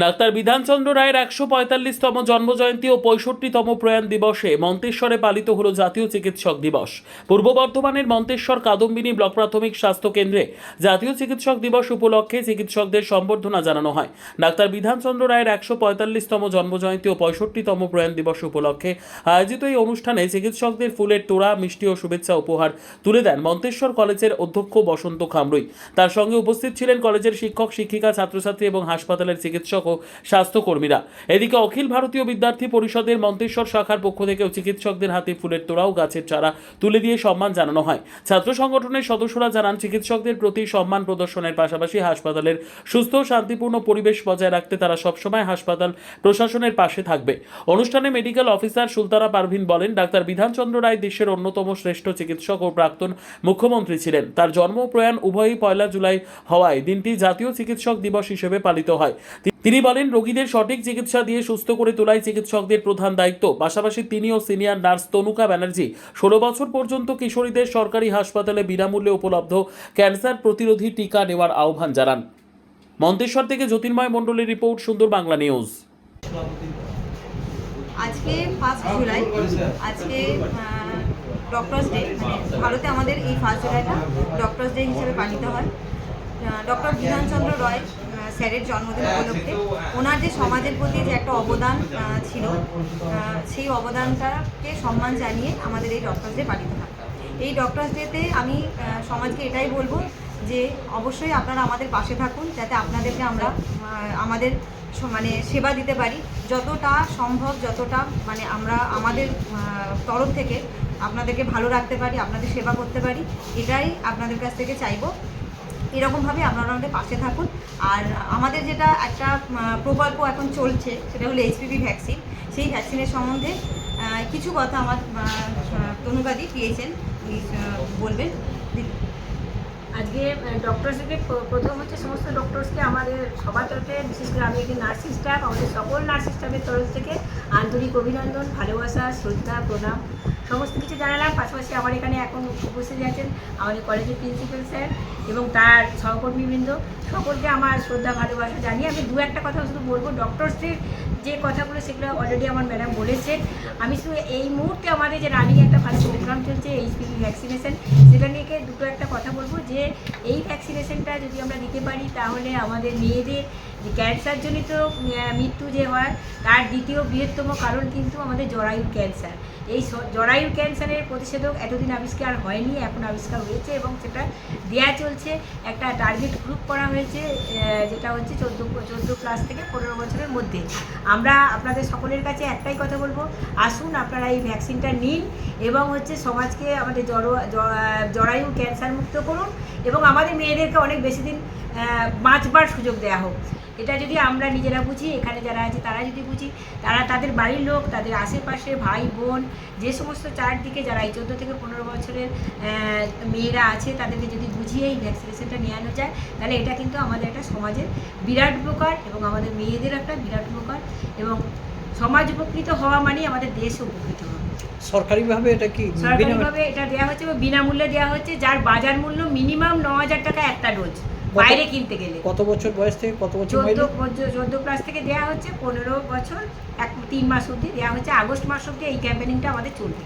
Doctor Bidhanchandra রায়ের ১৪৫তম জন্মজয়ন্তী ও ৬৫তম প্রয়াণ দিবসে মন্তেশ্বরে পালিত হল জাতীয় চিকিৎসক দিবস। পূর্ব বর্ধমানের মন্তেশ্বর কাদম্বিনী ব্লক প্রাথমিক স্বাস্থ্য কেন্দ্রে জাতীয় চিকিৎসক দিবস উপলক্ষে চিকিৎসকদের সম্বর্ধনা জানানো হয়। ডাক্তার বিধানচন্দ্র রায়ের ১৪৫তম জন্মজয়ন্তী ও ৬৫তম প্রয়াণ দিবস উপলক্ষে আয়োজিত এই অনুষ্ঠানে চিকিৎসকদের ফুলের তোড়া, মিষ্টি ও শুভেচ্ছা উপহার তুলে দেন মন্তেশ্বর কলেজের অধ্যক্ষ বসন্ত খামরুই। তার সঙ্গে উপস্থিত ছিলেন কলেজের শিক্ষক, শিক্ষিকা, ছাত্রছাত্রী এবং হাসপাতালের চিকিৎসক ও স্বাস্থ্যকর্মীরা। এদিকে অখিল ভারতীয় বিদ্যার্থী পরিষদের মন্তেশ্বর শাখার পক্ষ থেকেও চিকিৎসকদের হাতে ফুলের তোড়া ও গাছের চারা তুলে দিয়ে সম্মান জানানো হয়। ছাত্র সংগঠনের সদস্যরা জানান, চিকিৎসকদের প্রতি সম্মান প্রদর্শনের পাশাপাশি হাসপাতালের সুস্থ ও শান্তিপূর্ণ পরিবেশ বজায় রাখতে তারা সবসময় হাসপাতাল প্রশাসনের পাশে থাকবে। অনুষ্ঠানে মেডিকেল অফিসার সুলতানা পারভিন বলেন, ডাক্তার বিধানচন্দ্র রায় দেশের অন্যতম শ্রেষ্ঠ চিকিৎসক ও প্রাক্তন মুখ্যমন্ত্রী ছিলেন। তার জন্ম ও প্রয়াণ উভয়ই ১ জুলাই হওয়ায় দিনটি জাতীয় চিকিৎসক দিবস হিসেবে পালিত হয়। তিনি বলেন, রোগীদের সঠিক চিকিৎসা দিয়ে সুস্থ করে তোলাই চিকিৎসকদের প্রধান দায়িত্ব। পাশাপাশি তিনি ও সিনিয়র নার্স তনুকা ব্যানার্জি ১৬ বছর পর্যন্ত কিশোরীদের সরকারি হাসপাতালে বিনামূল্যে উপলব্ধ ক্যান্সার প্রতিরোধী টিকা নেওয়ার আহ্বান জানান। মন্তেশ্বর থেকে জ্যোতির্ময় মণ্ডলের রিপোর্ট, সুন্দর বাংলা নিউজ। আজকে 5 জুলাই, আজকে ডক্টরস ডে, মানে ভারতে আমাদের এই 5 জুলাইটা ডক্টরস ডে হিসেবে পালিত হয়। ডক্টর বিধানচন্দ্র রায় স্যারের জন্মদিন উপলক্ষে ওনার যে সমাজের প্রতি যে একটা অবদান ছিল, সেই অবদানটাকে সম্মান জানিয়ে আমাদের এই ডক্টরস ডে পালিত হয়। এই ডক্টরস ডেতে আমি সমাজকে এটাই বলবো যে অবশ্যই আপনারা আমাদের পাশে থাকুন, যাতে আপনাদেরকে আমরা আমাদের মানে সেবা দিতে পারি, যতটা সম্ভব, যতটা মানে আমরা আমাদের তরফ থেকে আপনাদেরকে ভালো রাখতে পারি, আপনাদের সেবা করতে পারি, এটাই আপনাদের কাছ থেকে চাইবো। এরকমভাবে আপনারা আমাদের পাশে থাকুন। আর আমাদের যেটা একটা প্রকল্প এখন চলছে, সেটা হলো এইচপিভি ভ্যাকসিন। সেই ভ্যাকসিনের সম্বন্ধে কিছু কথা আমার তনুকাদি পেয়েছেন, বলবেন। আজকে ডক্টরস ডে প্রথম হচ্ছে সমস্ত ডক্টরসকে আমাদের সবার তরফে, বিশেষ করে আমি একটি নার্সিং স্টাফ, আমাদের সকল নার্সিং স্টাফের তরফ থেকে আন্তরিক অভিনন্দন, ভালোবাসা, শ্রদ্ধা, প্রণাম সমস্ত কিছু জানালাম। পাশাপাশি আমার এখানে এখন উপস্থিত আছেন আমাদের কলেজের প্রিন্সিপাল স্যার এবং তার সহকর্মীবৃন্দ, সকলকে আমার শ্রদ্ধা, ভালোবাসা জানিয়ে আমি দু একটা কথা শুধু বলবো। ডক্টরসদের যে কথাগুলো সেগুলো অলরেডি আমার ম্যাডাম বলেছেন। আমি শুধু এই মুহূর্তে আমাদের যে রানিং একটা ভালো প্রোগ্রাম চলছে এইচপিভি ভ্যাকসিনেশন, সেটা নিয়ে দুটো একটা কথা বলবো যে এই ভ্যাকসিনেশনটা যদি আমরা দিতে পারি তাহলে আমাদের মেয়েদের যে ক্যান্সারজনিত মৃত্যু যে হয় তার দ্বিতীয় বৃহত্তম কারণ কিন্তু আমাদের জরায়ুর ক্যান্সার। এই জরায়ুর ক্যান্সারের প্রতিষেধক এতদিন আবিষ্কার হয়নি, এখন আবিষ্কার হয়েছে এবং সেটা দেয়া চলছে। একটা টার্গেট গ্রুপ করা হয়েছে, যেটা হচ্ছে 14 ক্লাস থেকে 15 বছরের মধ্যে। আমরা আপনাদের সকলের কাছে একটাই কথা বলবো, আসুন আপনারা এই ভ্যাকসিনটা নিন এবং হচ্ছে সমাজকে আমাদের জরায়ু ক্যান্সার মুক্ত করুন এবং আমাদের মেয়েদেরকে অনেক বেশি দিন বাঁচবার সুযোগ দেওয়া হোক। এটা যদি আমরা নিজেরা বুঝি, এখানে যারা আছে তারা যদি বুঝি, তারা তাদের বাড়ির লোক, তাদের আশেপাশে ভাই বোন, যে সমস্ত চারদিকে যারা এই 14 থেকে 15 বছরের মেয়েরা আছে তাদেরকে যদি বুঝিয়ে এই ভ্যাকসিনেশনটা নেওয়ানো যায়, তাহলে এটা কিন্তু আমাদের একটা সমাজের বিরাট উপকার এবং আমাদের মেয়েদের একটা বিরাট উপকার, এবং সমাজ উপকৃত হওয়া মানেই আমাদের দেশও উপকৃত হবে। সরকারিভাবে এটা কি সরকারিভাবে এটা দেওয়া হচ্ছে, বিনামূল্যে দেওয়া হচ্ছে, যার বাজার মূল্য মিনিমাম 9,000 টাকা একটা ডোজ বাইরে কিনতে গেলে। কত বছর বয়স থেকে কত বছর? 14 ক্লাস থেকে দেওয়া হচ্ছে, 15 বছর 3 মাস অবধি দেওয়া হচ্ছে। আগস্ট মাস অবধি এই ক্যাম্পেনিংটা আমাদের চলবে।